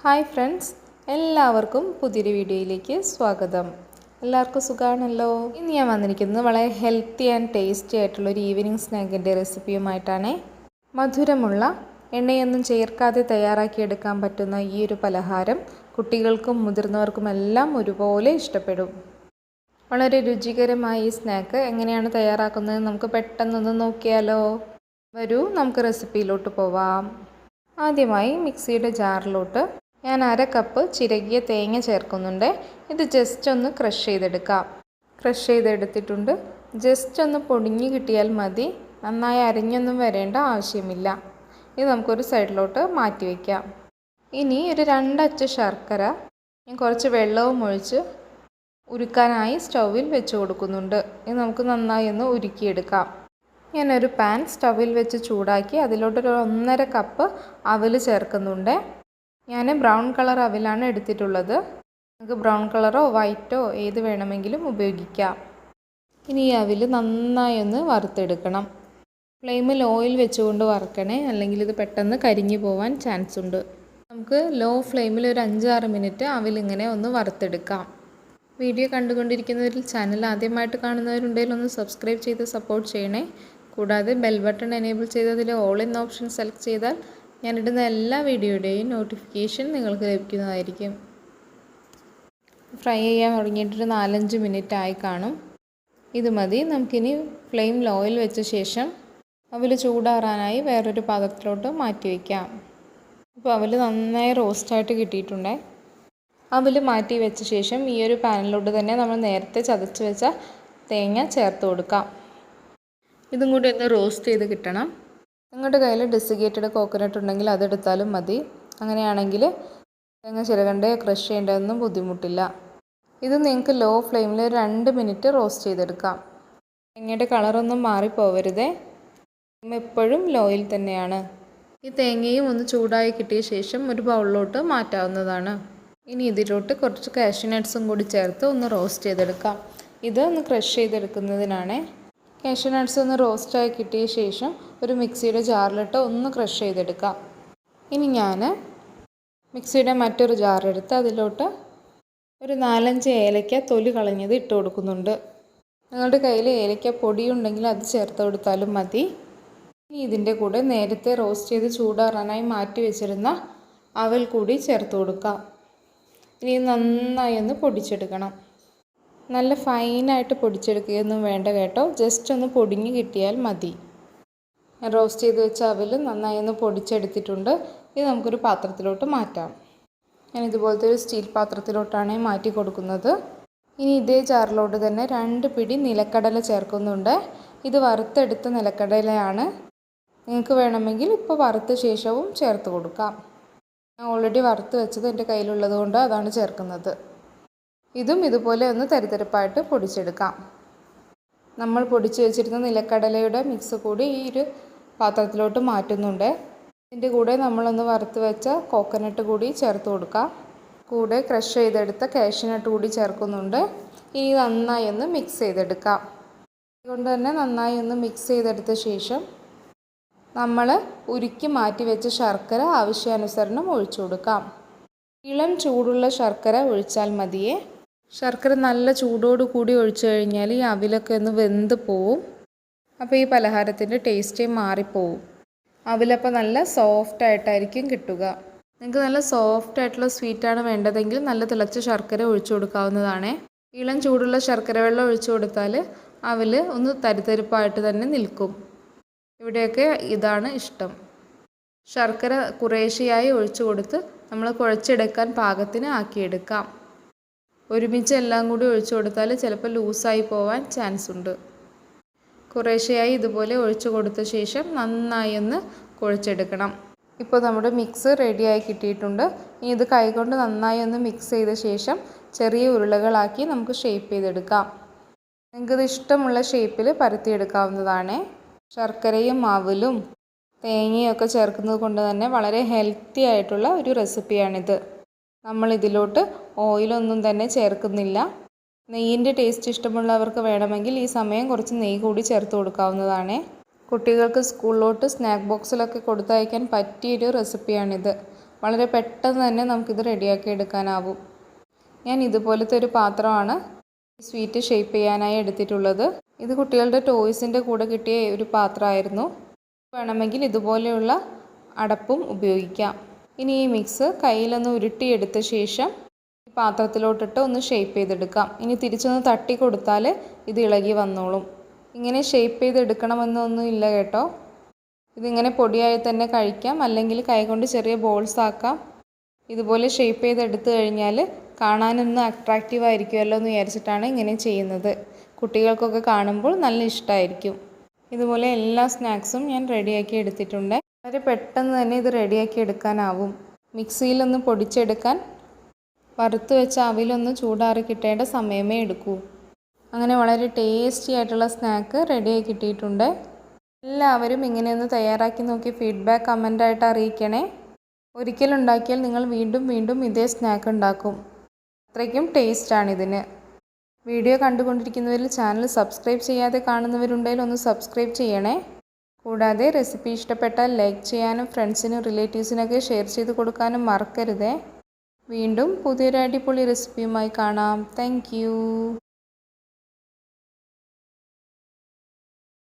Hi friends, എല്ലാവർക്കും പുതിയൊരു വീഡിയോയിലേക്ക് സ്വാഗതം. എല്ലാവർക്കും സുഖമാണല്ലോ. ഇന്ന് ഞാൻ വന്നിരിക്കുന്നത് വളരെ ഹെൽത്തി ആൻഡ് ടേസ്റ്റി ആയിട്ടുള്ള ഒരു ഈവനിങ് സ്നാക്കിൻ്റെ റെസിപ്പിയുമായിട്ടാണ്. മധുരമുള്ള എണ്ണയൊന്നും ചേർക്കാതെ തയ്യാറാക്കിയെടുക്കാൻ പറ്റുന്ന ഈ ഒരു പലഹാരം കുട്ടികൾക്കും മുതിർന്നവർക്കും എല്ലാം ഒരുപോലെ ഇഷ്ടപ്പെടും. വളരെ രുചികരമായ ഈ സ്നാക്ക് എങ്ങനെയാണ് തയ്യാറാക്കുന്നത് നമുക്ക് പെട്ടെന്നൊന്ന് നോക്കിയാലോ. വരൂ, നമുക്ക് റെസിപ്പിയിലോട്ട് പോവാം. ആദ്യമായി മിക്സിയുടെ ജാറിലോട്ട് ഞാൻ 1/2 കപ്പ് ചിരകിയ തേങ്ങ ചേർക്കുന്നുണ്ട്. ഇത് ജസ്റ്റ് ഒന്ന് ക്രഷ് ചെയ്തെടുക്കാം. ക്രഷ് ചെയ്തെടുത്തിട്ടുണ്ട്. ജസ്റ്റ് ഒന്ന് പൊടിഞ്ഞ് കിട്ടിയാൽ മതി, നന്നായി അരിഞ്ഞൊന്നും വരേണ്ട ആവശ്യമില്ല. ഇത് നമുക്കൊരു സൈഡിലോട്ട് മാറ്റി വയ്ക്കാം. ഇനി ഒരു 2 അച്ച് ശർക്കര ഞാൻ കുറച്ച് വെള്ളവും ഒഴിച്ച് ഉരുക്കാനായി സ്റ്റൗവിൽ വെച്ച് കൊടുക്കുന്നുണ്ട്. ഇത് നമുക്ക് നന്നായി ഒന്ന് ഉരുക്കിയെടുക്കാം. ഞാനൊരു പാൻ സ്റ്റൗവിൽ വെച്ച് ചൂടാക്കി അതിലോട്ടൊരു 1/2 കപ്പ് അവൽ ചേർക്കുന്നുണ്ട്. ഞാൻ ബ്രൗൺ കളർ അവിലാണ് എടുത്തിട്ടുള്ളത്. നമുക്ക് ബ്രൗൺ കളറോ വൈറ്റോ ഏത് വേണമെങ്കിലും ഉപയോഗിക്കാം. ഇനി ഈ അവിൽ നന്നായി ഒന്ന് വറുത്തെടുക്കണം. ഫ്ലെയിമിൽ ഓയിൽ വെച്ചുകൊണ്ട് വറുക്കണേ, അല്ലെങ്കിൽ ഇത് പെട്ടെന്ന് കരിഞ്ഞു പോവാൻ ചാൻസ് ഉണ്ട്. നമുക്ക് ലോ ഫ്ലെയിമിൽ ഒരു 5-6 മിനിറ്റ് അവിലിങ്ങനെ ഒന്ന് വറുത്തെടുക്കാം. വീഡിയോ കണ്ടുകൊണ്ടിരിക്കുന്നവരിൽ ചാനൽ ആദ്യമായിട്ട് കാണുന്നവരുണ്ടെങ്കിൽ ഒന്ന് സബ്സ്ക്രൈബ് ചെയ്ത് സപ്പോർട്ട് ചെയ്യണേ. കൂടാതെ ബെൽ ബട്ടൺ എനേബിൾ ചെയ്തതിൽ ഓൾ എന്ന ഓപ്ഷൻ സെലക്ട് ചെയ്താൽ ഞാനിടുന്ന എല്ലാ വീഡിയോയുടെയും നോട്ടിഫിക്കേഷൻ നിങ്ങൾക്ക് ലഭിക്കുന്നതായിരിക്കും. ഫ്രൈ ചെയ്യാൻ തുടങ്ങിയിട്ടൊരു 4-5 മിനിറ്റ് ആയി കാണും. ഇത് മതി. നമുക്കിനി ഫ്ലെയിം ലോയിൽ വെച്ച ശേഷം അവൽ ചൂടാറാനായി വേറൊരു പാത്രത്തിലോട്ട് മാറ്റി വയ്ക്കാം. ഇപ്പോൾ അവൽ നന്നായി റോസ്റ്റായിട്ട് കിട്ടിയിട്ടുണ്ട്. അവൽ മാറ്റി വെച്ച ശേഷം ഈ ഒരു പാനിലോട്ട് തന്നെ നമ്മൾ നേരത്തെ ചതച്ച് വെച്ച തേങ്ങ ചേർത്ത് കൊടുക്കാം. ഇതും കൂടി ഒന്ന് റോസ്റ്റ് ചെയ്ത് കിട്ടണം. നിങ്ങളുടെ കയ്യിൽ ഡെസിക്കേറ്റഡ് കോക്കനട്ട് ഉണ്ടെങ്കിൽ അതെടുത്താലും മതി. അങ്ങനെയാണെങ്കിൽ തേങ്ങ ചിരകണ്ടേ ക്രഷ് ചെയ്യേണ്ടതൊന്നും ബുദ്ധിമുട്ടില്ല. ഇത് നിങ്ങൾക്ക് ലോ ഫ്ലെയിമിൽ 2 മിനിറ്റ് റോസ്റ്റ് ചെയ്തെടുക്കാം. തേങ്ങയുടെ കളറൊന്നും മാറിപ്പോവരുതേ. എപ്പോഴും ലോയിൽ തന്നെയാണ്. ഈ തേങ്ങയും ഒന്ന് ചൂടായി കിട്ടിയ ശേഷം ഒരു ബൗളിലോട്ട് മാറ്റാവുന്നതാണ്. ഇനി ഇതിലോട്ട് കുറച്ച് കാഷ്യൂ നട്ട്സും കൂടി ചേർത്ത് ഒന്ന് റോസ്റ്റ് ചെയ്തെടുക്കാം. ഇത് ഒന്ന് ക്രഷ് ചെയ്തെടുക്കുന്നതിനാണ്. കാഷ്യൂ നട്ട്സ് ഒന്ന് റോസ്റ്റായി കിട്ടിയ ശേഷം ഒരു മിക്സിയുടെ ജാറിലിട്ട് ഒന്ന് ക്രഷ് ചെയ്തെടുക്കാം. ഇനി ഞാൻ മിക്സിയുടെ മറ്റൊരു ജാറെടുത്ത് അതിലോട്ട് ഒരു 4-5 ഏലക്ക തൊലി കളഞ്ഞത് ഇട്ട് കൊടുക്കുന്നുണ്ട്. നിങ്ങളുടെ കയ്യിൽ ഏലക്ക പൊടിയുണ്ടെങ്കിൽ അത് ചേർത്ത് കൊടുത്താലും മതി. ഇനി ഇതിൻ്റെ കൂടെ നേരത്തെ റോസ്റ്റ് ചെയ്ത് ചൂടാറാനായി മാറ്റി വെച്ചിരുന്ന അവൽ കൂടി ചേർത്ത് കൊടുക്കാം. ഇനി നന്നായി ഒന്ന് പൊടിച്ചെടുക്കണം. നല്ല ഫൈനായിട്ട് പൊടിച്ചെടുക്കുകയൊന്നും വേണ്ട കേട്ടോ, ജസ്റ്റ് ഒന്ന് പൊടിഞ്ഞ് കിട്ടിയാൽ മതി. റോസ്റ്റ് ചെയ്ത് വെച്ച അവൽ നന്നായി ഒന്ന് പൊടിച്ചെടുത്തിട്ടുണ്ട്. ഇത് നമുക്കൊരു പാത്രത്തിലോട്ട് മാറ്റാം. ഞാൻ ഇതുപോലത്തെ ഒരു സ്റ്റീൽ പാത്രത്തിലോട്ടാണ് മാറ്റി കൊടുക്കുന്നത്. ഇനി ഇതേ ജാറിലോട്ട് തന്നെ 2 പിടി നിലക്കടല ചേർക്കുന്നുണ്ട്. ഇത് വറുത്തെടുത്ത നിലക്കടലയാണ്. നിങ്ങൾക്ക് വേണമെങ്കിൽ ഇപ്പോൾ വറുത്ത ശേഷവും ചേർത്ത് കൊടുക്കാം. ഞാൻ ഓൾറെഡി വറുത്ത് വെച്ചത് എൻ്റെ കയ്യിലുള്ളത് കൊണ്ട് അതാണ് ചേർക്കുന്നത്. ഇതും ഇതുപോലെ ഒന്ന് തരിതരിപ്പായിട്ട് പൊടിച്ചെടുക്കാം. നമ്മൾ പൊടിച്ച് വെച്ചിരുന്ന നിലക്കടലയുടെ മിക്സ് കൂടി ഈ ഒരു പാത്രത്തിലോട്ട് മാറ്റുന്നുണ്ട്. ഇതിൻ്റെ കൂടെ നമ്മളൊന്ന് വറുത്ത് വെച്ച കോക്കനട്ട് കൂടി ചേർത്ത് കൊടുക്കാം. കൂടെ ക്രഷ് ചെയ്തെടുത്ത കാഷ്യൂ നട്ട് കൂടി ചേർക്കുന്നുണ്ട്. ഇനി നന്നായി ഒന്ന് മിക്സ് ചെയ്തെടുക്കാം. അതുകൊണ്ട് തന്നെ നന്നായി ഒന്ന് മിക്സ് ചെയ്തെടുത്ത ശേഷം നമ്മൾ ഉരുക്കി മാറ്റി വെച്ച ശർക്കര ആവശ്യാനുസരണം ഒഴിച്ചു കൊടുക്കാം. ഇളം ചൂടുള്ള ശർക്കര ഒഴിച്ചാൽ മതിയേ. ശർക്കര നല്ല ചൂടോട് കൂടി ഒഴിച്ചു കഴിഞ്ഞാൽ ഈ അവിലൊക്കെ ഒന്ന് വെന്ത് പോവും. അപ്പോൾ ഈ പലഹാരത്തിൻ്റെ ടേസ്റ്റേ മാറിപ്പോവും. അവിലപ്പോൾ നല്ല സോഫ്റ്റായിട്ടായിരിക്കും കിട്ടുക. നിങ്ങൾക്ക് നല്ല സോഫ്റ്റായിട്ടുള്ള സ്വീറ്റാണ് വേണ്ടതെങ്കിൽ നല്ല തിളച്ച ശർക്കര ഒഴിച്ചു കൊടുക്കാവുന്നതാണ്. ഇളം ചൂടുള്ള ശർക്കര വെള്ളം ഒഴിച്ചു കൊടുത്താൽ അവിൽ ഒന്ന് തരിതരിപ്പായിട്ട് തന്നെ നിൽക്കും. ഇവിടെയൊക്കെ ഇതാണ് ഇഷ്ടം. ശർക്കര കുറേശ്ശെയായി ഒഴിച്ചു കൊടുത്ത് നമ്മൾ കുഴച്ചെടുക്കാൻ പാകത്തിന് ആക്കിയെടുക്കാം. ഒരുമിച്ച് എല്ലാം കൂടി ഒഴിച്ചു കൊടുത്താൽ ചിലപ്പോൾ ലൂസായി പോവാൻ ചാൻസ് ഉണ്ട്. കുറേശ്ശെയായി ഇതുപോലെ ഒഴിച്ചു കൊടുത്ത ശേഷം നന്നായി ഒന്ന് കുഴച്ചെടുക്കണം. ഇപ്പോൾ നമ്മുടെ മിക്സ് റെഡിയായി കിട്ടിയിട്ടുണ്ട്. ഇനി ഇത് കൈകൊണ്ട് നന്നായി ഒന്ന് മിക്സ് ചെയ്ത ശേഷം ചെറിയ ഉരുളകളാക്കി നമുക്ക് ഷേപ്പ് ചെയ്തെടുക്കാം. നിങ്ങൾക്കിത് ഇഷ്ടമുള്ള ഷേപ്പിൽ പരത്തിയെടുക്കാവുന്നതാണ്. ശർക്കരയും അവലും തേങ്ങയൊക്കെ ചേർക്കുന്നത് കൊണ്ട് തന്നെ വളരെ ഹെൽത്തി ആയിട്ടുള്ള ഒരു റെസിപ്പിയാണിത്. നമ്മൾ ഇതിലോട്ട് ഓയിലൊന്നും തന്നെ ചേർക്കുന്നില്ല. നെയ്യിൻ്റെ ടേസ്റ്റ് ഇഷ്ടമുള്ളവർക്ക് വേണമെങ്കിൽ ഈ സമയം കുറച്ച് നെയ്യ് കൂടി ചേർത്ത് കൊടുക്കാവുന്നതാണ്. കുട്ടികൾക്ക് സ്കൂളിലോട്ട് സ്നാക്ക് ബോക്സിലൊക്കെ കൊടുത്തയക്കാൻ പറ്റിയൊരു റെസിപ്പിയാണിത്. വളരെ പെട്ടെന്ന് തന്നെ നമുക്കിത് റെഡിയാക്കി എടുക്കാനാവും. ഞാൻ ഇതുപോലത്തെ ഒരു പാത്രമാണ് സ്വീറ്റ് ഷേപ്പ് ചെയ്യാനായി എടുത്തിട്ടുള്ളത്. ഇത് കുട്ടികളുടെ ടോയ്സിൻ്റെ കൂടെ കിട്ടിയ ഒരു പാത്രമായിരുന്നു. വേണമെങ്കിൽ ഇതുപോലെയുള്ള അടപ്പും ഉപയോഗിക്കാം. ഇനി ഈ മിക്സ് കയ്യിലൊന്ന് ഉരുട്ടിയെടുത്ത ശേഷം ഈ പാത്രത്തിലോട്ടിട്ട് ഒന്ന് ഷേപ്പ് ചെയ്തെടുക്കാം. ഇനി തിരിച്ചൊന്ന് തട്ടി കൊടുത്താൽ ഇത് ഇളകി വന്നോളും. ഇങ്ങനെ ഷേപ്പ് ചെയ്തെടുക്കണമെന്നൊന്നും ഇല്ല കേട്ടോ. ഇതിങ്ങനെ പൊടിയായി തന്നെ കഴിക്കാം, അല്ലെങ്കിൽ കൈകൊണ്ട് ചെറിയ ബോൾസ് ആക്കാം. ഇതുപോലെ ഷേപ്പ് ചെയ്തെടുത്തു കഴിഞ്ഞാൽ കാണാനൊന്ന് അട്രാക്റ്റീവ് ആയിരിക്കുമല്ലോ എന്ന് വിചാരിച്ചിട്ടാണ് ഇങ്ങനെ ചെയ്യുന്നത്. കുട്ടികൾക്കൊക്കെ കാണുമ്പോൾ നല്ല ഇഷ്ടമായിരിക്കും. ഇതുപോലെ എല്ലാ സ്നാക്സും ഞാൻ റെഡിയാക്കി എടുത്തിട്ടുണ്ട്. വളരെ പെട്ടെന്ന് തന്നെ ഇത് റെഡിയാക്കി എടുക്കാനാവും. മിക്സിയിലൊന്ന് പൊടിച്ചെടുക്കാൻ വറുത്ത് വെച്ച അവിലൊന്ന് ചൂടാറി കിട്ടേണ്ട സമയമേ എടുക്കൂ. അങ്ങനെ വളരെ ടേസ്റ്റി ആയിട്ടുള്ള സ്നാക്ക് റെഡിയായി കിട്ടിയിട്ടുണ്ട്. എല്ലാവരും ഇങ്ങനെയൊന്ന് തയ്യാറാക്കി നോക്കി ഫീഡ്ബാക്ക് കമൻ്റായിട്ട് അറിയിക്കണേ. ഒരിക്കലുണ്ടാക്കിയാൽ നിങ്ങൾ വീണ്ടും വീണ്ടും ഇതേ സ്നാക്ക് ഉണ്ടാക്കും. അത്രയ്ക്കും ടേസ്റ്റാണിതിന്. വീഡിയോ കണ്ടുകൊണ്ടിരിക്കുന്നവരിൽ ചാനൽ സബ്സ്ക്രൈബ് ചെയ്യാതെ കാണുന്നവരുണ്ടെങ്കിൽ ഒന്ന് സബ്സ്ക്രൈബ് ചെയ്യണേ. കൂടാതെ റെസിപ്പി ഇഷ്ടപ്പെട്ടാൽ ലൈക്ക് ചെയ്യാനും ഫ്രണ്ട്സിനും റിലേറ്റീവ്സിനൊക്കെ ഷെയർ ചെയ്ത് കൊടുക്കാനും മറക്കരുതേ. വീണ്ടും പുതിയൊരു അടിപൊളി റെസിപ്പിയുമായി കാണാം. താങ്ക്